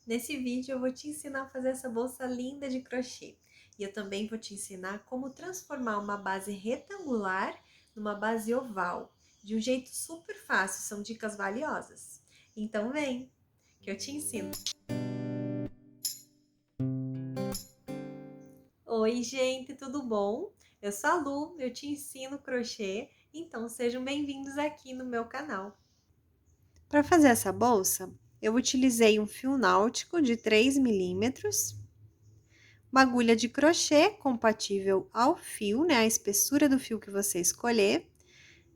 Nesse vídeo eu vou te ensinar a fazer essa bolsa linda de crochê. E eu também vou te ensinar como transformar uma base retangular numa base oval, de um jeito super fácil, são dicas valiosas. Então vem, que eu te ensino. Oi gente, tudo bom? Eu sou a Lu, eu te ensino crochê, então sejam bem-vindos aqui no meu canal. Para fazer essa bolsa, eu utilizei um fio náutico de 3 milímetros, uma agulha de crochê compatível ao fio, né, a espessura do fio que você escolher,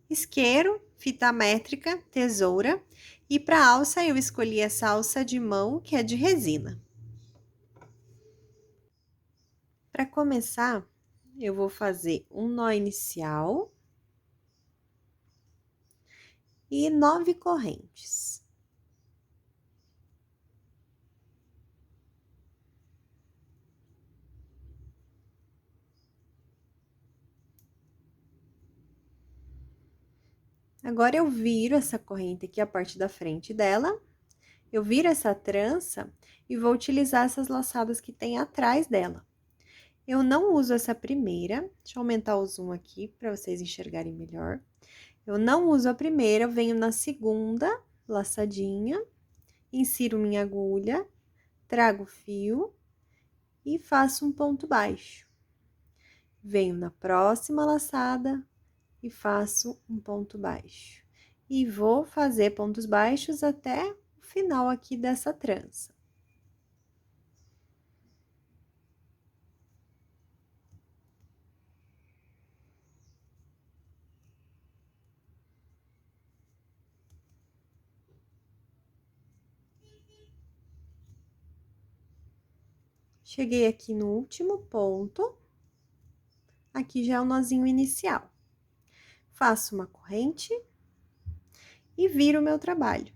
isqueiro, fita métrica, tesoura, e para alça eu escolhi essa alça de mão, que é de resina. Para começar, eu vou fazer um nó inicial e 9 correntes. Agora eu viro essa corrente aqui, a parte da frente dela, eu viro essa trança e vou utilizar essas laçadas que tem atrás dela. Eu não uso essa primeira, deixa eu aumentar o zoom aqui para vocês enxergarem melhor. Eu não uso a primeira, eu venho na segunda laçadinha, insiro minha agulha, trago o fio e faço um ponto baixo. Venho na próxima laçada e faço um ponto baixo. E vou fazer pontos baixos até o final aqui dessa trança. Cheguei aqui no último ponto, aqui já é o nozinho inicial. Faço uma corrente e viro o meu trabalho.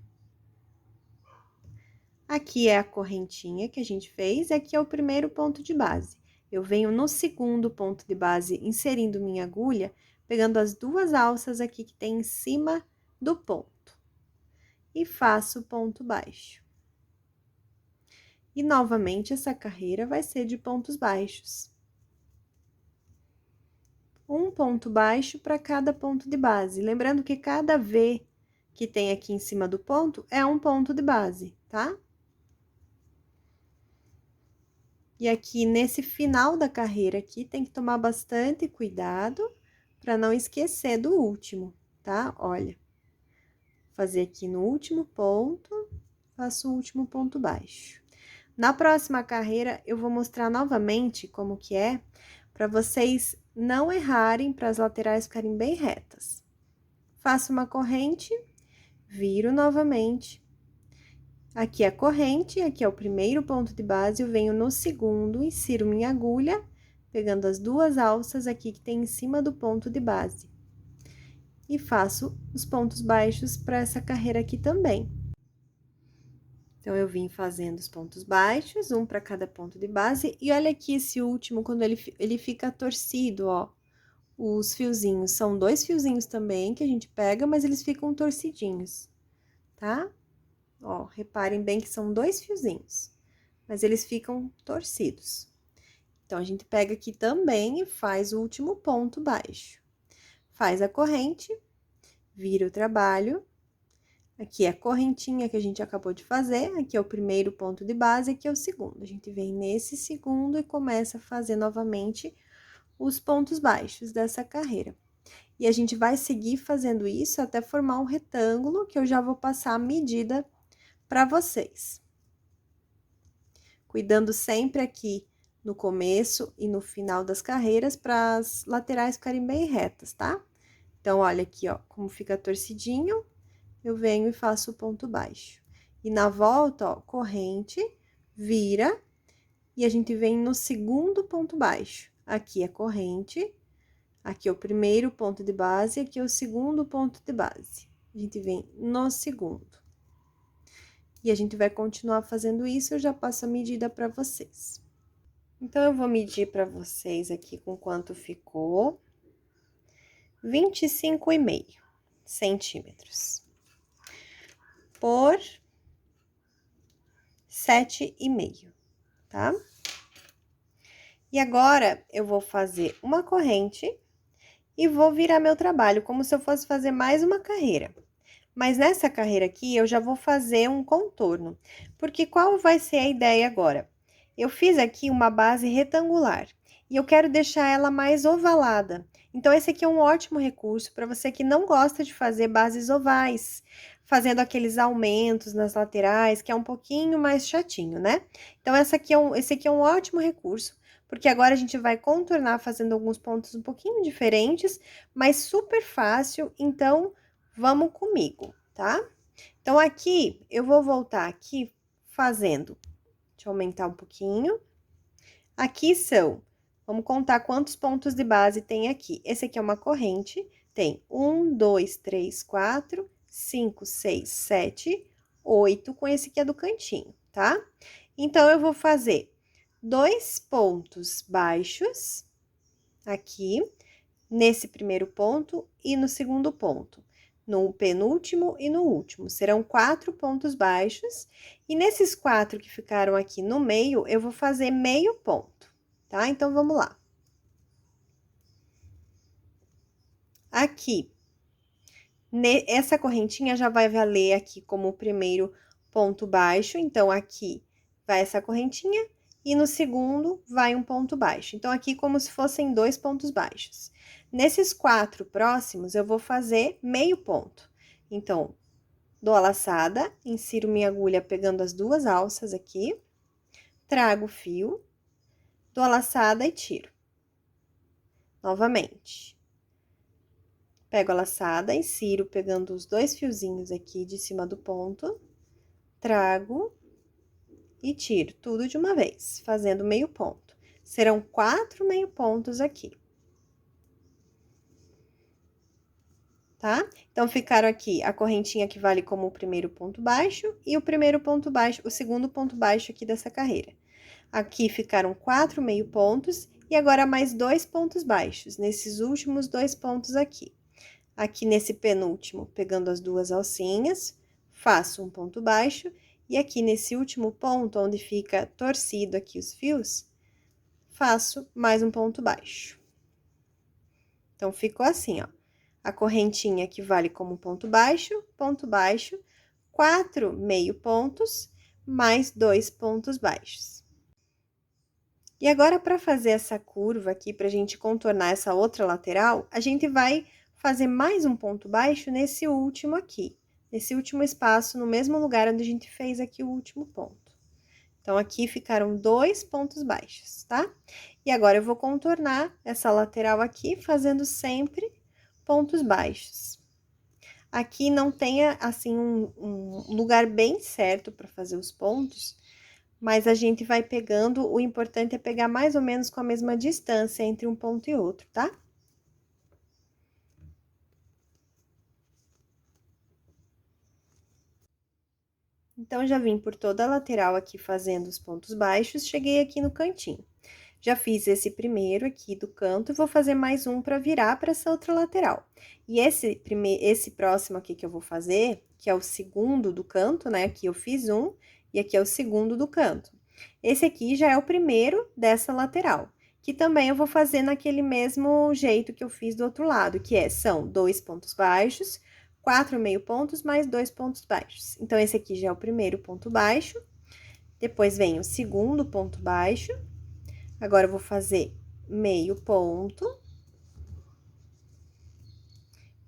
Aqui é a correntinha que a gente fez, e aqui é o primeiro ponto de base. Eu venho no segundo ponto de base, inserindo minha agulha, pegando as duas alças aqui que tem em cima do ponto. E faço ponto baixo. E, novamente, essa carreira vai ser de pontos baixos. Um ponto baixo para cada ponto de base. Lembrando que cada V que tem aqui em cima do ponto é um ponto de base, tá? E aqui, nesse final da carreira aqui, tem que tomar bastante cuidado para não esquecer do último, tá? Olha, fazer aqui no último ponto, faço o último ponto baixo. Na próxima carreira, eu vou mostrar novamente como que é, para vocês não errarem, para as laterais ficarem bem retas. Faço uma corrente, viro novamente. Aqui é a corrente, aqui é o primeiro ponto de base, eu venho no segundo, insiro minha agulha, pegando as duas alças aqui que tem em cima do ponto de base. E faço os pontos baixos para essa carreira aqui também. Então, eu vim fazendo os pontos baixos, um para cada ponto de base, e olha aqui esse último, quando ele fica torcido, ó. Os fiozinhos, são 2 fiozinhos também que a gente pega, mas eles ficam torcidinhos, tá? Ó, reparem bem que são 2 fiozinhos, mas eles ficam torcidos. Então, a gente pega aqui também e faz o último ponto baixo. Faz a corrente, vira o trabalho. Aqui é a correntinha que a gente acabou de fazer, aqui é o primeiro ponto de base, aqui é o segundo. A gente vem nesse segundo e começa a fazer novamente os pontos baixos dessa carreira. E a gente vai seguir fazendo isso até formar um retângulo, que eu já vou passar a medida para vocês. Cuidando sempre aqui no começo e no final das carreiras, para as laterais ficarem bem retas, tá? Então, olha aqui, ó, como fica torcidinho, eu venho e faço o ponto baixo. E na volta, ó, corrente, vira, e a gente vem no segundo ponto baixo. Aqui é corrente, aqui é o primeiro ponto de base, aqui é o segundo ponto de base. A gente vem no segundo. E a gente vai continuar fazendo isso, eu já passo a medida para vocês. Então, eu vou medir para vocês aqui com quanto ficou. 25,5 centímetros. Por 7,5, tá? E agora, eu vou fazer uma corrente e vou virar meu trabalho, como se eu fosse fazer mais uma carreira. Mas nessa carreira aqui, eu já vou fazer um contorno, porque qual vai ser a ideia agora? Eu fiz aqui uma base retangular e eu quero deixar ela mais ovalada. Então, esse aqui é um ótimo recurso para você que não gosta de fazer bases ovais, fazendo aqueles aumentos nas laterais, que é um pouquinho mais chatinho, né? Então, esse aqui é um ótimo recurso, porque agora a gente vai contornar fazendo alguns pontos um pouquinho diferentes, mas super fácil, então vamos comigo, tá? Então, aqui, eu vou voltar aqui fazendo, deixa eu aumentar um pouquinho. Aqui vamos contar quantos pontos de base tem aqui. Esse aqui é uma corrente, tem 1, 2, 3, 4, 5, 6, 7, 8, com esse aqui é do cantinho, tá? Então, eu vou fazer 2 pontos baixos aqui, nesse primeiro ponto e no segundo ponto, no penúltimo e no último. Serão 4 pontos baixos, e nesses 4 que ficaram aqui no meio, eu vou fazer meio ponto, tá? Então, vamos lá. Aqui, essa correntinha já vai valer aqui como o primeiro ponto baixo, então, aqui vai essa correntinha, e no segundo vai um ponto baixo. Então, aqui como se fossem 2 pontos baixos. Nesses 4 próximos, eu vou fazer meio ponto. Então, dou a laçada, insiro minha agulha pegando as 2 alças aqui, trago o fio, dou a laçada e tiro. Novamente. Pego a laçada, insiro pegando os 2 fiozinhos aqui de cima do ponto, trago e tiro tudo de uma vez, fazendo meio ponto. Serão 4 meio pontos aqui. Tá? Então, ficaram aqui a correntinha que vale como o primeiro ponto baixo e o primeiro ponto baixo, o segundo ponto baixo aqui dessa carreira. Aqui ficaram 4 meio pontos e agora mais 2 pontos baixos, nesses últimos 2 pontos aqui. Aqui nesse penúltimo, pegando as 2 alcinhas, faço um ponto baixo, e aqui nesse último ponto, onde fica torcido aqui os fios, faço mais um ponto baixo. Então, ficou assim, ó. A correntinha que vale como ponto baixo, 4 meio pontos, mais 2 pontos baixos. E agora, para fazer essa curva aqui, pra gente contornar essa outra lateral, a gente vai fazer mais um ponto baixo nesse último aqui, nesse último espaço, no mesmo lugar onde a gente fez aqui o último ponto. Então, aqui ficaram 2 pontos baixos, tá? E agora, eu vou contornar essa lateral aqui, fazendo sempre pontos baixos. Aqui não tem, assim, um lugar bem certo para fazer os pontos, mas a gente vai pegando, o importante é pegar mais ou menos com a mesma distância entre um ponto e outro, tá? Então, já vim por toda a lateral aqui fazendo os pontos baixos, cheguei aqui no cantinho. Já fiz esse primeiro aqui do canto e vou fazer mais um para virar para essa outra lateral. E esse próximo aqui que eu vou fazer, que é o segundo do canto, né? Aqui eu fiz um e aqui é o segundo do canto. Esse aqui já é o primeiro dessa lateral, que também eu vou fazer naquele mesmo jeito que eu fiz do outro lado, são 2 pontos baixos, 4 meio pontos mais 2 pontos baixos. Então, esse aqui já é o primeiro ponto baixo, depois vem o segundo ponto baixo. Agora, eu vou fazer meio ponto,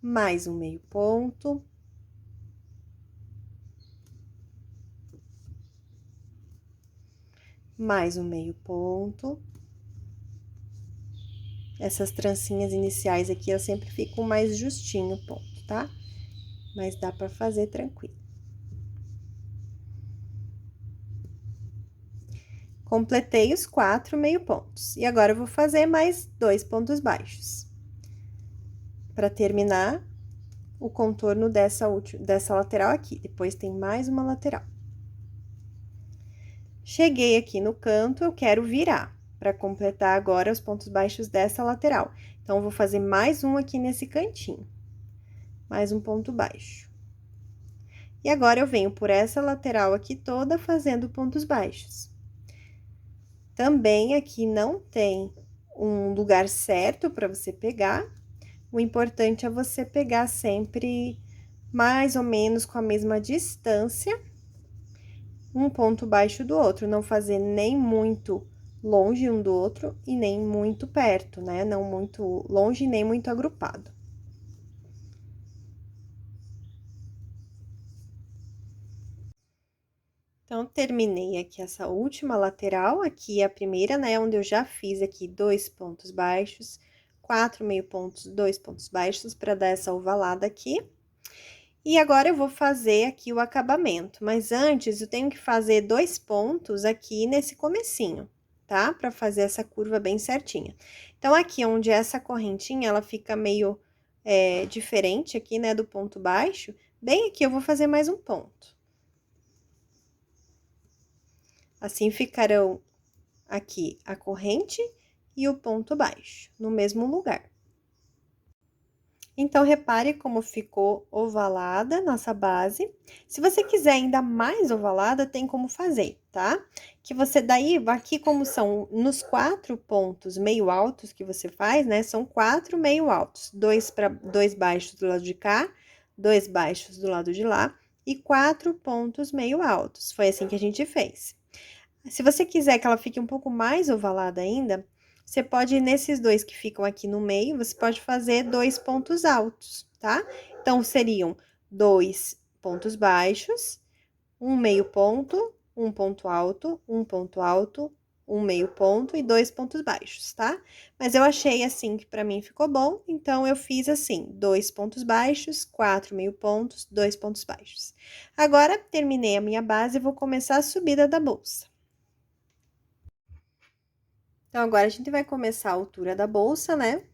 mais um meio ponto, mais um meio ponto. Essas trancinhas iniciais aqui, eu sempre fico mais justinho o ponto, tá? Mas dá pra fazer tranquilo. Completei os 4 meio pontos. E agora, eu vou fazer mais 2 pontos baixos. Pra terminar o contorno dessa lateral aqui. Depois, tem mais uma lateral. Cheguei aqui no canto, eu quero virar, para completar agora os pontos baixos dessa lateral. Então, eu vou fazer mais um aqui nesse cantinho. Mais um ponto baixo. E agora, eu venho por essa lateral aqui toda fazendo pontos baixos. Também aqui não tem um lugar certo para você pegar, o importante é você pegar sempre mais ou menos com a mesma distância, um ponto baixo do outro, não fazer nem muito longe um do outro e nem muito perto, né? Não muito longe nem muito agrupado. Então, terminei aqui essa última lateral, aqui a primeira, né, onde eu já fiz aqui 2 pontos baixos, 4 meio pontos, 2 pontos baixos, para dar essa ovalada aqui. E agora, eu vou fazer aqui o acabamento, mas antes, eu tenho que fazer 2 pontos aqui nesse comecinho, tá? Pra fazer essa curva bem certinha. Então, aqui onde essa correntinha, ela fica meio diferente aqui, né, do ponto baixo, bem aqui eu vou fazer mais um ponto. Assim, ficarão aqui a corrente e o ponto baixo, no mesmo lugar. Então, repare como ficou ovalada nossa base. Se você quiser ainda mais ovalada, tem como fazer, tá? Que você daí, aqui como são nos 4 pontos meio altos que você faz, né? São 4 meio altos, 2 baixos do lado de cá, 2 baixos do lado de lá e 4 pontos meio altos. Foi assim que a gente fez. Se você quiser que ela fique um pouco mais ovalada ainda, você pode, nesses 2 que ficam aqui no meio, você pode fazer 2 pontos altos, tá? Então, seriam 2 pontos baixos, um meio ponto, um ponto alto, um ponto alto, um meio ponto e 2 pontos baixos, tá? Mas eu achei assim que pra mim ficou bom, então eu fiz assim, 2 pontos baixos, 4 meio pontos, 2 pontos baixos. Agora, terminei a minha base e vou começar a subida da bolsa. Então, agora a gente vai começar a altura da bolsa, né?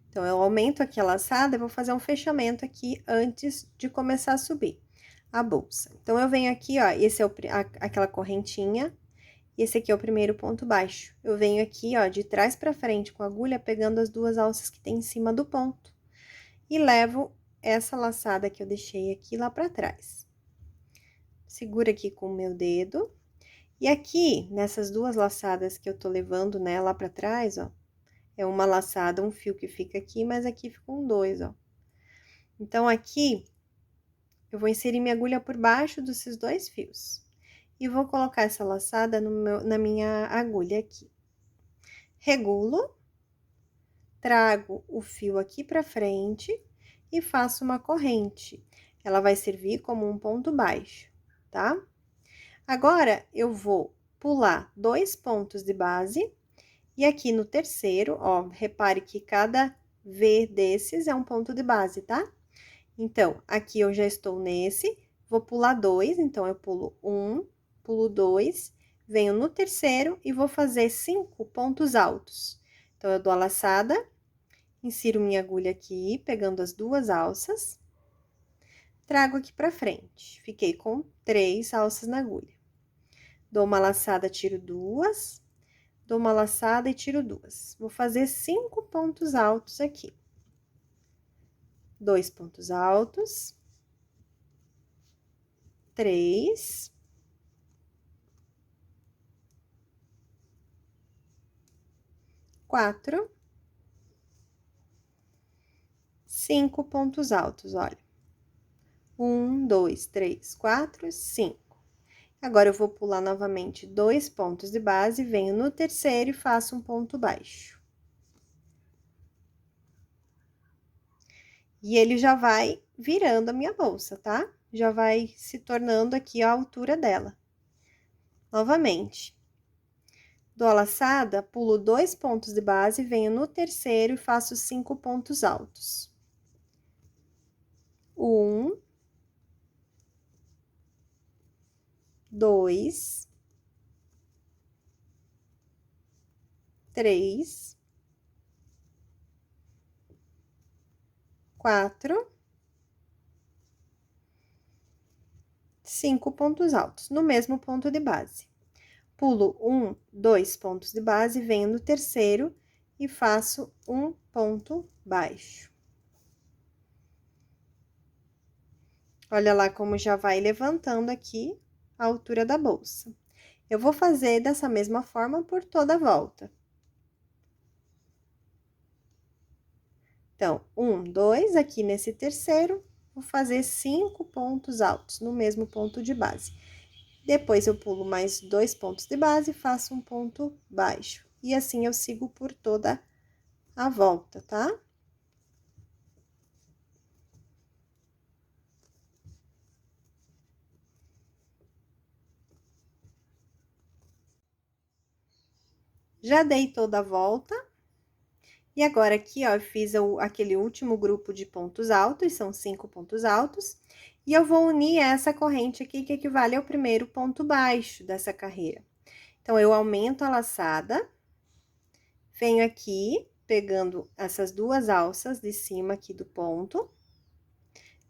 Então, eu aumento aqui a laçada e vou fazer um fechamento aqui antes de começar a subir a bolsa. Então, eu venho aqui, ó, esse é aquela correntinha, e esse aqui é o primeiro ponto baixo. Eu venho aqui, ó, de trás pra frente com a agulha, pegando as 2 alças que tem em cima do ponto. E levo essa laçada que eu deixei aqui lá pra trás. Segura aqui com o meu dedo. E aqui, nessas 2 laçadas que eu tô levando, né, lá pra trás, ó, é uma laçada, um fio que fica aqui, mas aqui ficam 2, ó. Então, aqui, eu vou inserir minha agulha por baixo desses 2 fios. E vou colocar essa laçada na minha agulha aqui. Regulo, trago o fio aqui pra frente e faço uma corrente. Ela vai servir como um ponto baixo, tá? Agora, eu vou pular 2 pontos de base. E aqui no terceiro, ó, repare que cada V desses é um ponto de base, tá? Então, aqui eu já estou nesse, vou pular 2, então, eu pulo 1, pulo 2, venho no terceiro e vou fazer 5 pontos altos. Então, eu dou a laçada, insiro minha agulha aqui, pegando as 2 alças, trago aqui pra frente. Fiquei com 3 alças na agulha. Dou uma laçada, tiro 2, dou uma laçada e tiro 2. Vou fazer 5 pontos altos aqui. 2 pontos altos. 3. 4. 5 pontos altos, olha. 1, 2, 3, 4, 5. Agora, eu vou pular novamente 2 pontos de base, venho no terceiro e faço um ponto baixo. E ele já vai virando a minha bolsa, tá? Já vai se tornando aqui a altura dela. Novamente. Dou a laçada, pulo 2 pontos de base, venho no terceiro e faço 5 pontos altos. 1, 2, 3, 4, 5 pontos altos, no mesmo ponto de base. Pulo 1, 2 pontos de base, venho no terceiro e faço um ponto baixo. Olha lá como já vai levantando aqui a altura da bolsa. Eu vou fazer dessa mesma forma por toda a volta. Então, 1, 2, aqui nesse terceiro, vou fazer 5 pontos altos no mesmo ponto de base. Depois, eu pulo mais 2 pontos de base e faço um ponto baixo. E assim, eu sigo por toda a volta, tá? Já dei toda a volta. E agora, aqui, ó, eu fiz aquele último grupo de pontos altos, são 5 pontos altos. E eu vou unir essa corrente aqui, que equivale ao primeiro ponto baixo dessa carreira. Então, eu aumento a laçada, venho aqui, pegando essas duas alças de cima aqui do ponto,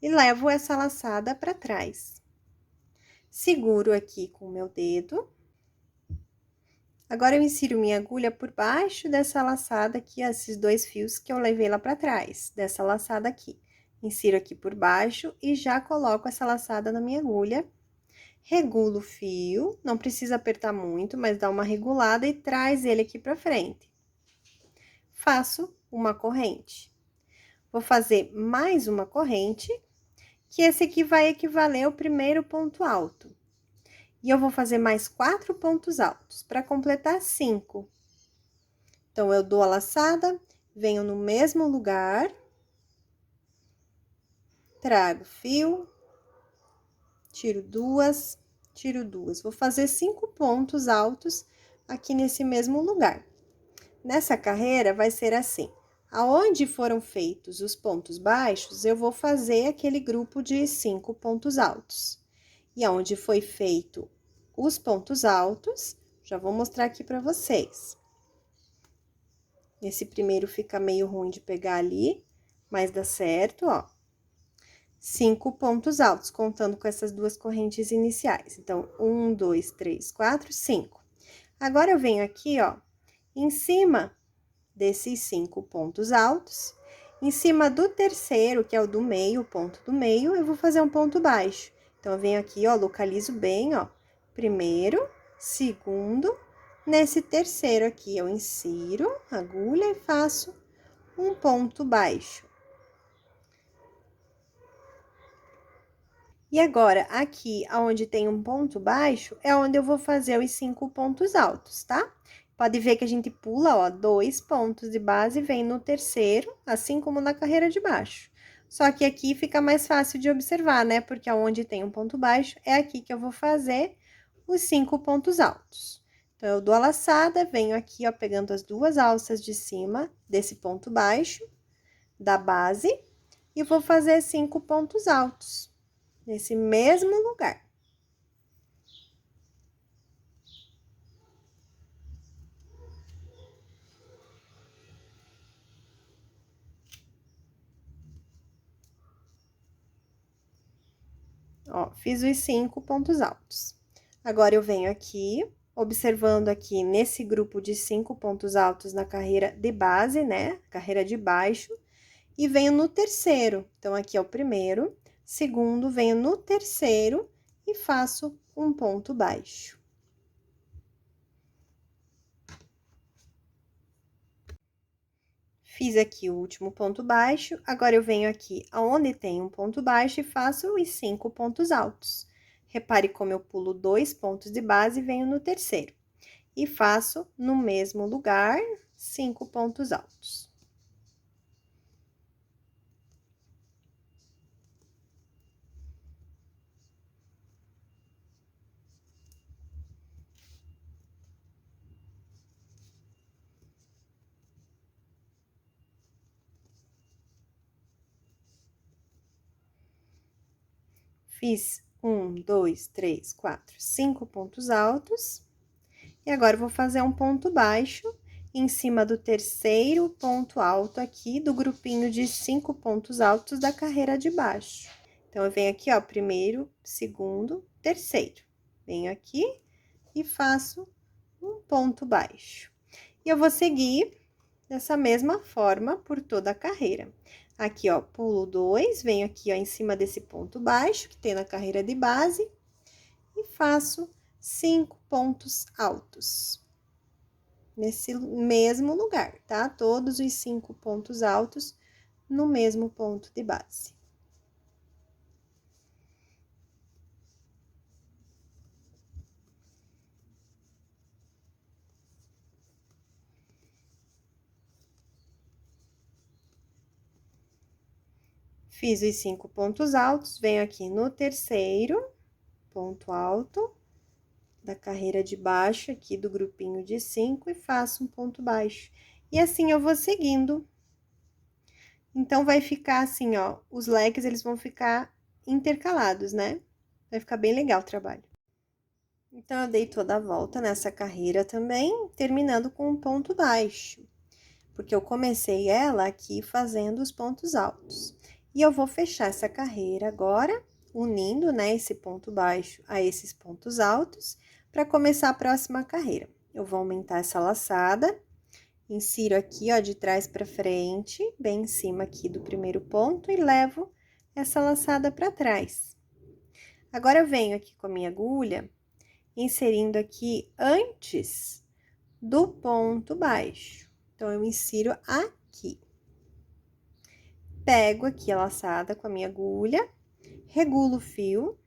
e levo essa laçada para trás. Seguro aqui com o meu dedo. Agora, eu insiro minha agulha por baixo dessa laçada aqui, esses 2 fios que eu levei lá para trás, dessa laçada aqui. Insiro aqui por baixo e já coloco essa laçada na minha agulha. Regulo o fio, não precisa apertar muito, mas dá uma regulada e traz ele aqui pra frente. Faço uma corrente. Vou fazer mais uma corrente, que esse aqui vai equivaler ao primeiro ponto alto. E eu vou fazer mais 4 pontos altos, para completar 5. Então, eu dou a laçada, venho no mesmo lugar, trago fio, tiro duas. Vou fazer 5 pontos altos aqui nesse mesmo lugar. Nessa carreira, vai ser assim. Aonde foram feitos os pontos baixos, eu vou fazer aquele grupo de 5 pontos altos. E aonde foi feito os pontos altos, já vou mostrar aqui pra vocês. Esse primeiro fica meio ruim de pegar ali, mas dá certo, ó. 5 pontos altos, contando com essas duas correntes iniciais. Então, 1, 2, 3, 4, 5. Agora, eu venho aqui, ó, em cima desses 5 pontos altos, em cima do terceiro, que é o do meio, o ponto do meio, eu vou fazer um ponto baixo. Então, eu venho aqui, ó, localizo bem, ó, primeiro, segundo, nesse terceiro aqui, eu insiro a agulha e faço um ponto baixo. E agora, aqui, onde tem um ponto baixo, é onde eu vou fazer os 5 pontos altos, tá? Pode ver que a gente pula, ó, 2 pontos de base e vem no terceiro, assim como na carreira de baixo. Só que aqui fica mais fácil de observar, né? Porque aonde tem um ponto baixo, é aqui que eu vou fazer os 5 pontos altos. Então, eu dou a laçada, venho aqui, ó, pegando as duas alças de cima desse ponto baixo, da base, e vou fazer 5 pontos altos nesse mesmo lugar. Ó, fiz os 5 pontos altos. Agora, eu venho aqui, observando aqui nesse grupo de 5 pontos altos na carreira de base, né? Carreira de baixo, e venho no terceiro. Então, aqui é o primeiro, segundo, venho no terceiro e faço um ponto baixo. Fiz aqui o último ponto baixo, agora eu venho aqui aonde tem um ponto baixo e faço os 5 pontos altos. Repare como eu pulo 2 pontos de base e venho no terceiro. E faço no mesmo lugar 5 pontos altos. Fiz 1, 2, 3, 4, 5 pontos altos. E agora, eu vou fazer um ponto baixo em cima do terceiro ponto alto aqui do grupinho de 5 pontos altos da carreira de baixo. Então, eu venho aqui, ó, primeiro, segundo, terceiro. Venho aqui e faço um ponto baixo. E eu vou seguir dessa mesma forma por toda a carreira. Aqui, ó, pulo 2, venho aqui, ó, em cima desse ponto baixo que tem na carreira de base e faço 5 pontos altos. Nesse mesmo lugar, tá? Todos os 5 pontos altos no mesmo ponto de base. Fiz os 5 pontos altos, venho aqui no terceiro ponto alto da carreira de baixo aqui do grupinho de 5 e faço um ponto baixo. E assim eu vou seguindo. Então, vai ficar assim, ó, os leques, eles vão ficar intercalados, né? Vai ficar bem legal o trabalho. Então, eu dei toda a volta nessa carreira também, terminando com um ponto baixo. Porque eu comecei ela aqui fazendo os pontos altos. E eu vou fechar essa carreira agora, unindo, né, esse ponto baixo a esses pontos altos, para começar a próxima carreira. Eu vou aumentar essa laçada, insiro aqui, ó, de trás para frente, bem em cima aqui do primeiro ponto, e levo essa laçada para trás. Agora, eu venho aqui com a minha agulha, inserindo aqui antes do ponto baixo. Então, eu insiro aqui. Pego aqui a laçada com a minha agulha, regulo o fio,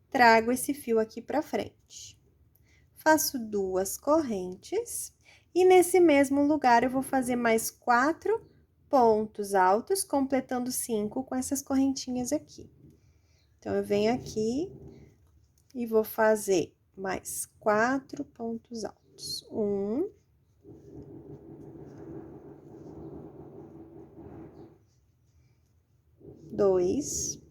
trago esse fio aqui pra frente. Faço 2 correntes, e nesse mesmo lugar eu vou fazer mais 4 pontos altos, completando 5 com essas correntinhas aqui. Então, eu venho aqui e vou fazer mais 4 pontos altos. 1, 2,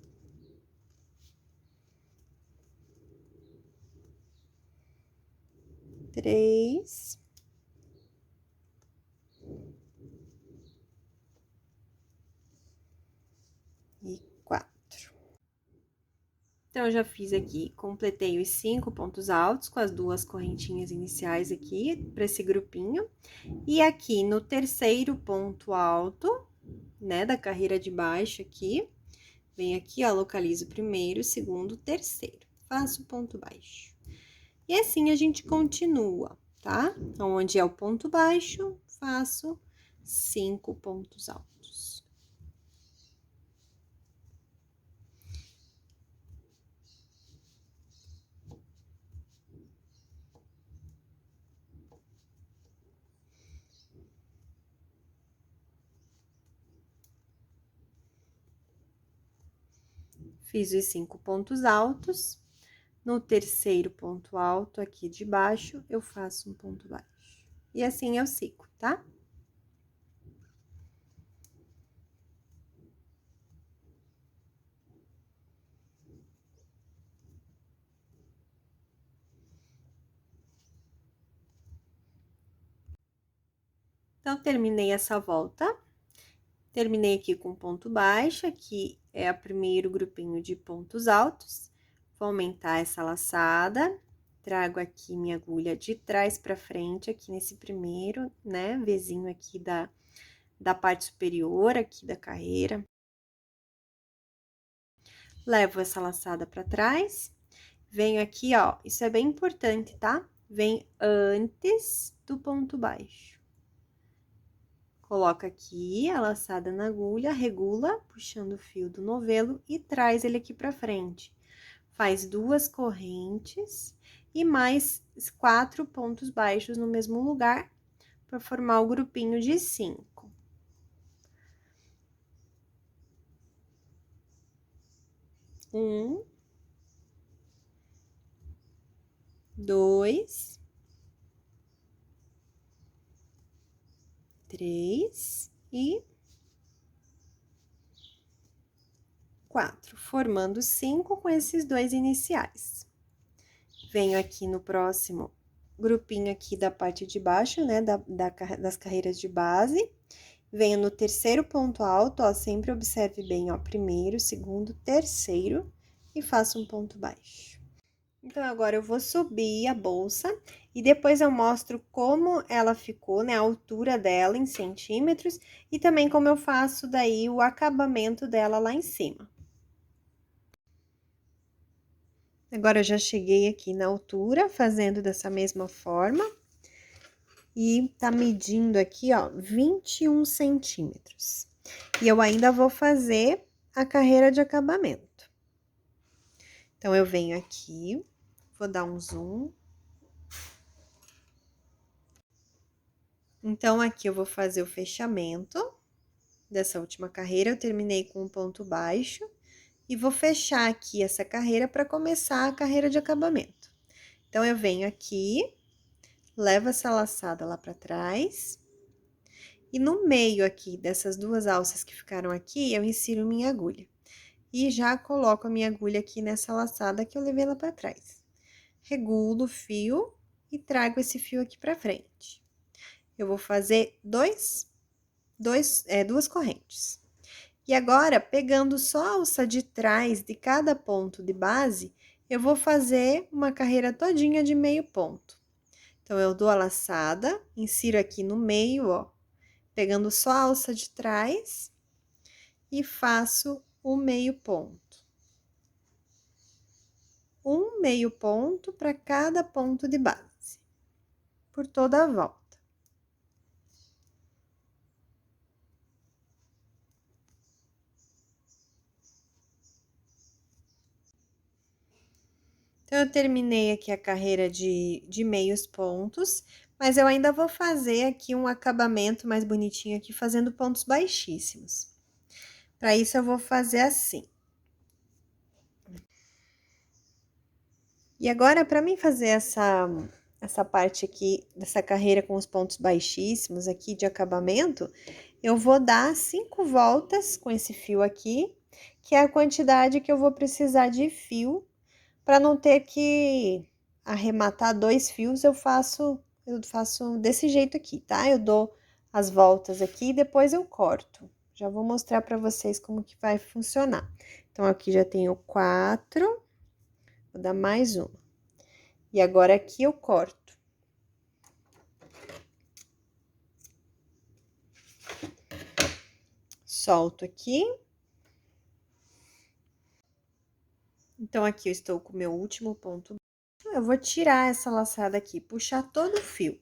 3, 4. Então, eu já fiz aqui, completei os 5 pontos altos com as 2 correntinhas iniciais aqui, para esse grupinho. E aqui, no terceiro ponto alto, né, da carreira de baixo aqui, venho aqui, ó, localizo o primeiro, segundo, terceiro. Faço ponto baixo. E assim a gente continua, tá? Onde é o ponto baixo, faço 5 pontos altos. Fiz os 5 pontos altos. No terceiro ponto alto aqui de baixo, eu faço um ponto baixo. E assim eu sigo, tá? Então, terminei essa volta. Terminei aqui com ponto baixo, aqui é o primeiro grupinho de pontos altos. Vou aumentar essa laçada, trago aqui minha agulha de trás pra frente, aqui nesse primeiro, né, Vzinho aqui da parte superior aqui da carreira. Levo essa laçada pra trás, venho aqui, ó, isso é bem importante, tá? Vem antes do ponto baixo. Coloca aqui a laçada na agulha, regula, puxando o fio do novelo e traz ele aqui pra frente. Faz 2 correntes e mais 4 pontos baixos no mesmo lugar, para formar o grupinho de 5. Um, 2, 3 e 4, formando 5 com esses 2 iniciais. Venho aqui no próximo grupinho aqui da parte de baixo, né, das carreiras de base. Venho no terceiro ponto alto, ó, sempre observe bem, ó, primeiro, segundo, terceiro, e faço um ponto baixo. Então, agora eu vou subir a bolsa e depois eu mostro como ela ficou, né, a altura dela em centímetros e também como eu faço daí o acabamento dela lá em cima. Agora eu já cheguei aqui na altura, fazendo dessa mesma forma. E tá medindo aqui, ó, 21 centímetros. E eu ainda vou fazer a carreira de acabamento. Então, eu venho aqui, vou dar um zoom. Então, aqui eu vou fazer o fechamento dessa última carreira. Eu terminei com um ponto baixo e vou fechar aqui essa carreira para começar a carreira de acabamento. Então, eu venho aqui, levo essa laçada lá para trás. E no meio aqui dessas duas alças que ficaram aqui, eu insiro minha agulha. E já coloco a minha agulha aqui nessa laçada que eu levei lá para trás. Regulo o fio e trago esse fio aqui para frente. Eu vou fazer duas correntes. E agora, pegando só a alça de trás de cada ponto de base, eu vou fazer uma carreira todinha de meio ponto. Então, eu dou a laçada, insiro aqui no meio, ó, pegando só a alça de trás e faço o meio ponto. Um meio ponto para cada ponto de base, por toda a volta. Então, eu terminei aqui a carreira de meios pontos, mas eu ainda vou fazer aqui um acabamento mais bonitinho aqui, fazendo pontos baixíssimos. Para isso, eu vou fazer assim. E agora, para mim fazer essa parte aqui, dessa carreira com os pontos baixíssimos aqui de acabamento, eu vou dar 5 voltas com esse fio aqui, que é a quantidade que eu vou precisar de fio, para não ter que arrematar 2 fios, eu faço desse jeito aqui, tá? Eu dou as voltas aqui e depois eu corto. Já vou mostrar para vocês como que vai funcionar. Então, aqui já tenho 4, vou dar mais uma. E agora aqui eu corto. Solto aqui. Então, aqui eu estou com o meu último ponto. Eu vou tirar essa laçada aqui, puxar todo o fio.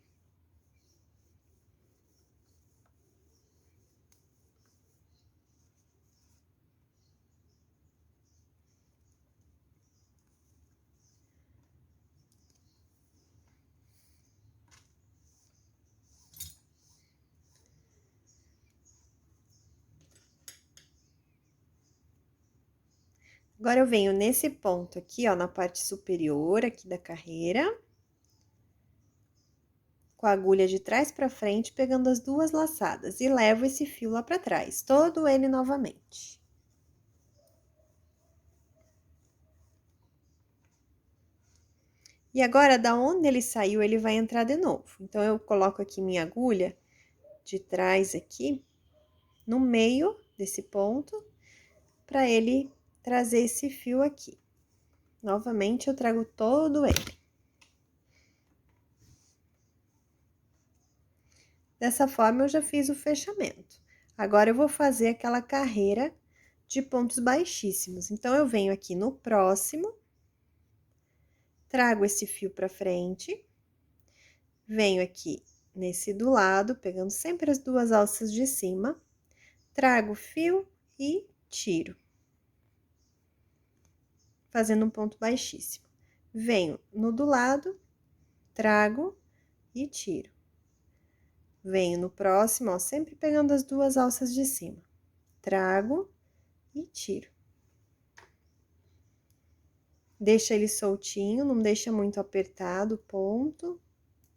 Agora, eu venho nesse ponto aqui, ó, na parte superior aqui da carreira, com a agulha de trás pra frente, pegando as duas laçadas, e levo esse fio lá pra trás, todo ele novamente. E agora, da onde ele saiu, ele vai entrar de novo. Então, eu coloco aqui minha agulha de trás aqui, no meio desse ponto, pra ele trazer esse fio aqui. Novamente, eu trago todo ele. Dessa forma, eu já fiz o fechamento. Agora, eu vou fazer aquela carreira de pontos baixíssimos. Então, eu venho aqui no próximo, trago esse fio pra frente, venho aqui nesse do lado, pegando sempre as duas alças de cima, trago o fio e tiro. Fazendo um ponto baixíssimo. Venho no do lado, trago e tiro. Venho no próximo, ó, sempre pegando as duas alças de cima. Trago e tiro. Deixa ele soltinho, não deixa muito apertado o ponto,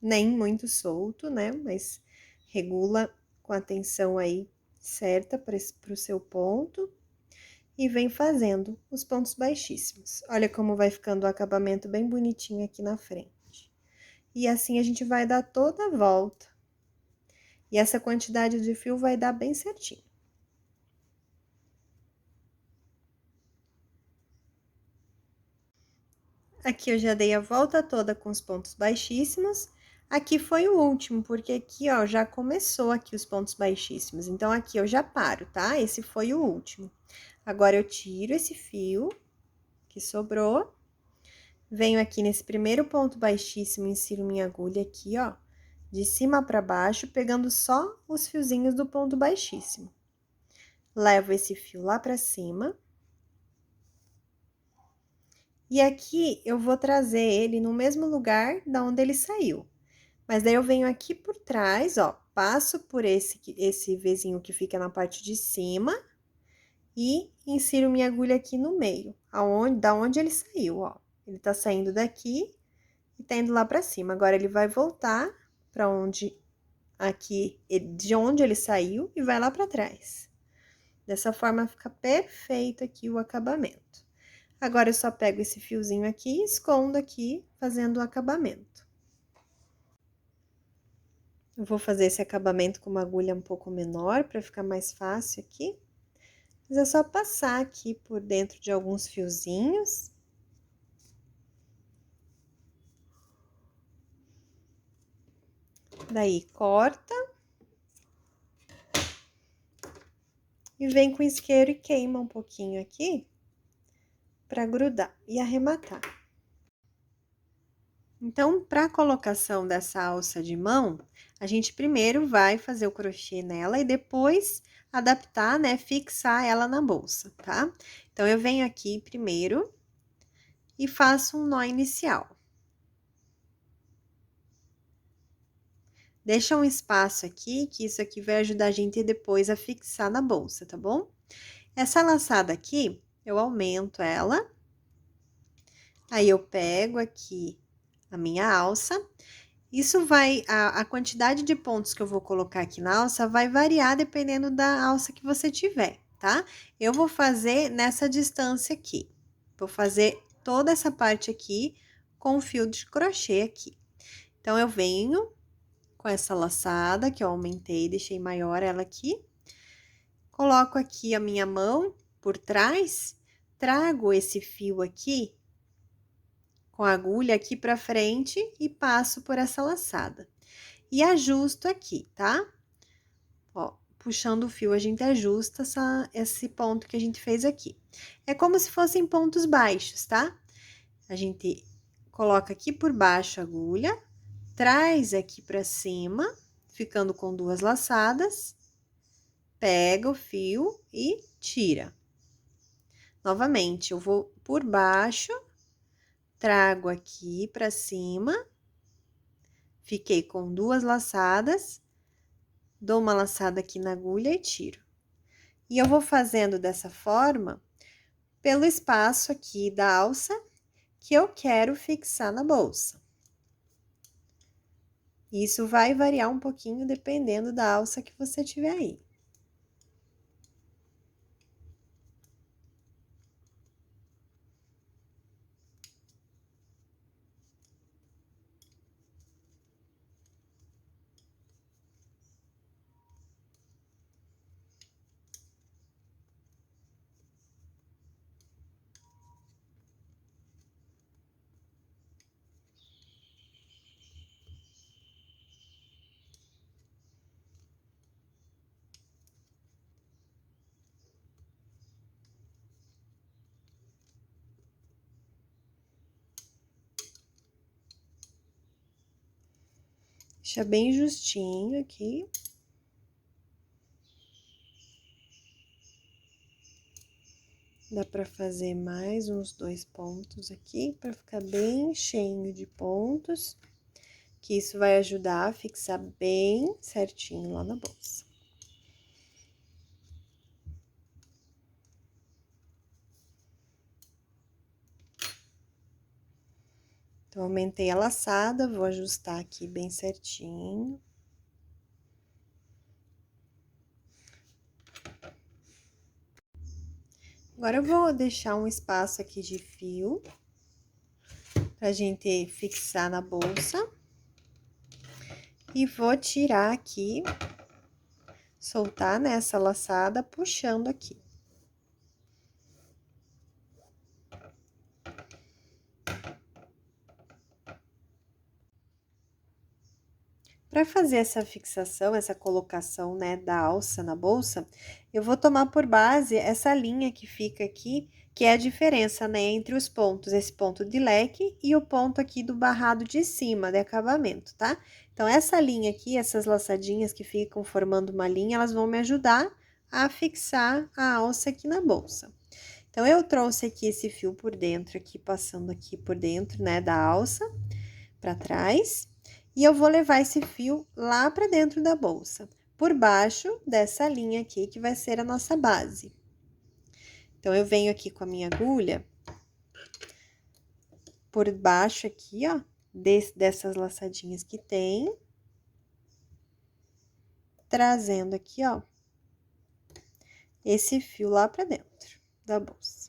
nem muito solto, né? Mas regula com a tensão aí certa para o seu ponto. E vem fazendo os pontos baixíssimos. Olha como vai ficando o acabamento bem bonitinho aqui na frente. E assim a gente vai dar toda a volta. E essa quantidade de fio vai dar bem certinho. Aqui eu já dei a volta toda com os pontos baixíssimos. Aqui foi o último, porque aqui, ó, já começou aqui os pontos baixíssimos. Então, aqui eu já paro, tá? Esse foi o último. Agora, eu tiro esse fio que sobrou. Venho aqui nesse primeiro ponto baixíssimo, insiro minha agulha aqui, ó, de cima pra baixo, pegando só os fiozinhos do ponto baixíssimo. Levo esse fio lá pra cima. E aqui, eu vou trazer ele no mesmo lugar da onde ele saiu. Mas daí, eu venho aqui por trás, ó, passo por esse Vzinho que fica na parte de cima e insiro minha agulha aqui no meio, da onde ele saiu, ó. Ele tá saindo daqui e tá indo lá pra cima. Agora, ele vai voltar pra onde, de onde ele saiu e vai lá pra trás. Dessa forma, fica perfeito aqui o acabamento. Agora, eu só pego esse fiozinho aqui e escondo aqui, fazendo o acabamento. Eu vou fazer esse acabamento com uma agulha um pouco menor, para ficar mais fácil aqui. Mas é só passar aqui por dentro de alguns fiozinhos. Daí, corta. E vem com isqueiro e queima um pouquinho aqui, para grudar e arrematar. Então, para a colocação dessa alça de mão, a gente primeiro vai fazer o crochê nela e depois adaptar, né, fixar ela na bolsa, tá? Então, eu venho aqui primeiro e faço um nó inicial. Deixa um espaço aqui, que isso aqui vai ajudar a gente depois a fixar na bolsa, tá bom? Essa laçada aqui, eu aumento ela. Aí, eu pego aqui a minha alça. Isso vai, a quantidade de pontos que eu vou colocar aqui na alça vai variar dependendo da alça que você tiver, tá? Eu vou fazer nessa distância aqui. Vou fazer toda essa parte aqui com o fio de crochê aqui. Então, eu venho com essa laçada que eu aumentei, deixei maior ela aqui. Coloco aqui a minha mão por trás, trago esse fio aqui com a agulha aqui pra frente e passo por essa laçada. E ajusto aqui, tá? Ó, puxando o fio, a gente ajusta esse ponto que a gente fez aqui. É como se fossem pontos baixos, tá? A gente coloca aqui por baixo a agulha, traz aqui pra cima, ficando com duas laçadas, pega o fio e tira. Novamente, eu vou por baixo, trago aqui pra cima, fiquei com duas laçadas, dou uma laçada aqui na agulha e tiro. E eu vou fazendo dessa forma, pelo espaço aqui da alça, que eu quero fixar na bolsa. Isso vai variar um pouquinho dependendo da alça que você tiver aí. Deixa bem justinho aqui. Dá pra fazer mais uns 2 pontos aqui, pra ficar bem cheinho de pontos, que isso vai ajudar a fixar bem certinho lá na bolsa. Então, aumentei a laçada, vou ajustar aqui bem certinho. Agora, eu vou deixar um espaço aqui de fio, pra gente fixar na bolsa. E vou tirar aqui, soltar nessa laçada, puxando aqui. Para fazer essa fixação, essa colocação, né, da alça na bolsa, eu vou tomar por base essa linha que fica aqui, que é a diferença, né, entre os pontos, esse ponto de leque e o ponto aqui do barrado de cima, de acabamento, tá? Então, essa linha aqui, essas laçadinhas que ficam formando uma linha, elas vão me ajudar a fixar a alça aqui na bolsa. Então, eu trouxe aqui esse fio por dentro, aqui, passando aqui por dentro, né, da alça, para trás. E eu vou levar esse fio lá para dentro da bolsa, por baixo dessa linha aqui, que vai ser a nossa base. Então, eu venho aqui com a minha agulha, por baixo aqui, ó, dessas laçadinhas que tem, trazendo aqui, ó, esse fio lá para dentro da bolsa.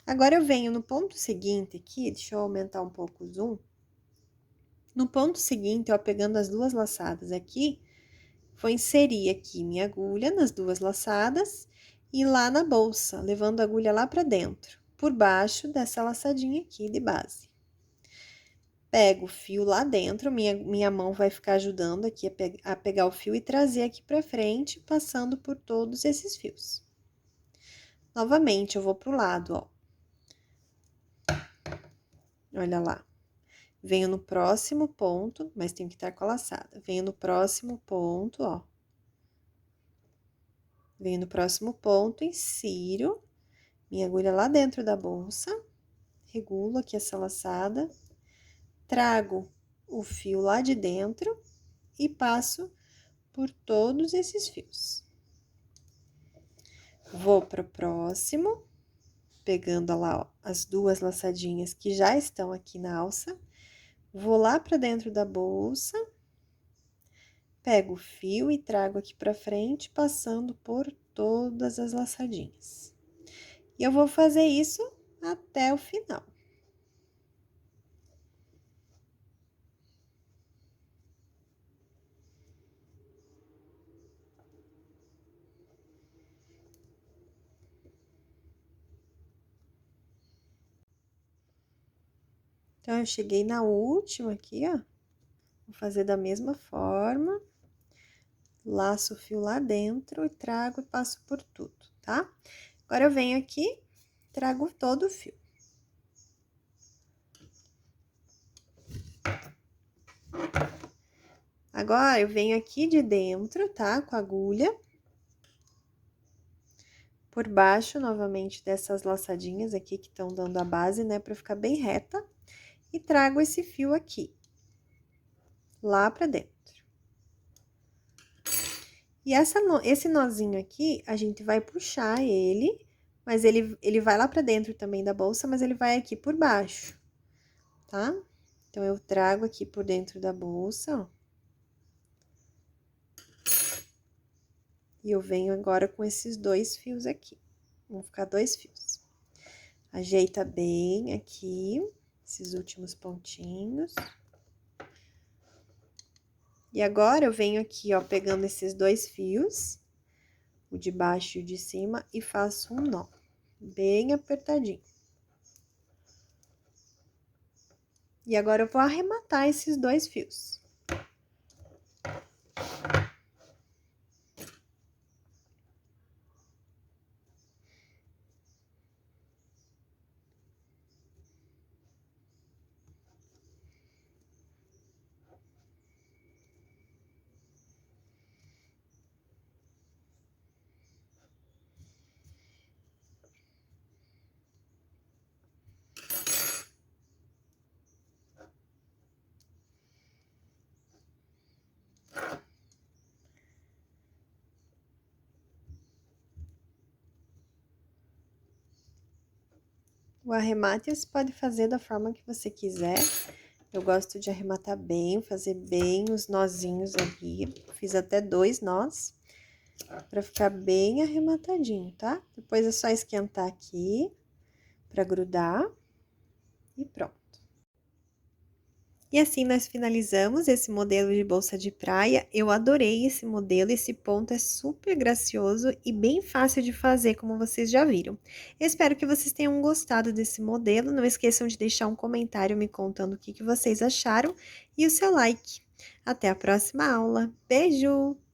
Agora, eu venho no ponto seguinte aqui, deixa eu aumentar um pouco o zoom. No ponto seguinte, ó, pegando as duas laçadas aqui, vou inserir aqui minha agulha nas duas laçadas e lá na bolsa, levando a agulha lá pra dentro, por baixo dessa laçadinha aqui de base. Pego o fio lá dentro, minha mão vai ficar ajudando aqui a pegar o fio e trazer aqui pra frente, passando por todos esses fios. Novamente, eu vou pro lado, ó. Olha lá. Venho no próximo ponto, mas tem que estar com a laçada. Venho no próximo ponto, ó. Venho no próximo ponto, insiro minha agulha lá dentro da bolsa, regulo aqui essa laçada, trago o fio lá de dentro e passo por todos esses fios. Vou para o próximo, pegando lá, ó, as duas laçadinhas que já estão aqui na alça, vou lá para dentro da bolsa, pego o fio e trago aqui pra frente, passando por todas as laçadinhas. E eu vou fazer isso até o final. Então, eu cheguei na última aqui, ó. Vou fazer da mesma forma. Laço o fio lá dentro e trago e passo por tudo, tá? Agora, eu venho aqui, trago todo o fio. Agora, eu venho aqui de dentro, tá? Com a agulha. Por baixo, novamente, dessas laçadinhas aqui que estão dando a base, né? Pra ficar bem reta. E trago esse fio aqui, lá pra dentro. E esse nozinho aqui, a gente vai puxar ele, mas ele vai lá pra dentro também da bolsa, mas ele vai aqui por baixo, tá? Então, eu trago aqui por dentro da bolsa, ó. E eu venho agora com esses dois fios aqui. Vão ficar dois fios. Ajeita bem aqui, esses últimos pontinhos. E agora, eu venho aqui, ó, pegando esses dois fios, o de baixo e o de cima, e faço um nó, bem apertadinho. E agora, eu vou arrematar esses dois fios. O arremate você pode fazer da forma que você quiser. Eu gosto de arrematar bem, fazer bem os nozinhos ali. Fiz até 2 nós, pra ficar bem arrematadinho, tá? Depois é só esquentar aqui, pra grudar, e pronto. E assim nós finalizamos esse modelo de bolsa de praia. Eu adorei esse modelo, esse ponto é super gracioso e bem fácil de fazer, como vocês já viram. Eu espero que vocês tenham gostado desse modelo. Não esqueçam de deixar um comentário me contando o que vocês acharam e o seu like. Até a próxima aula. Beijo!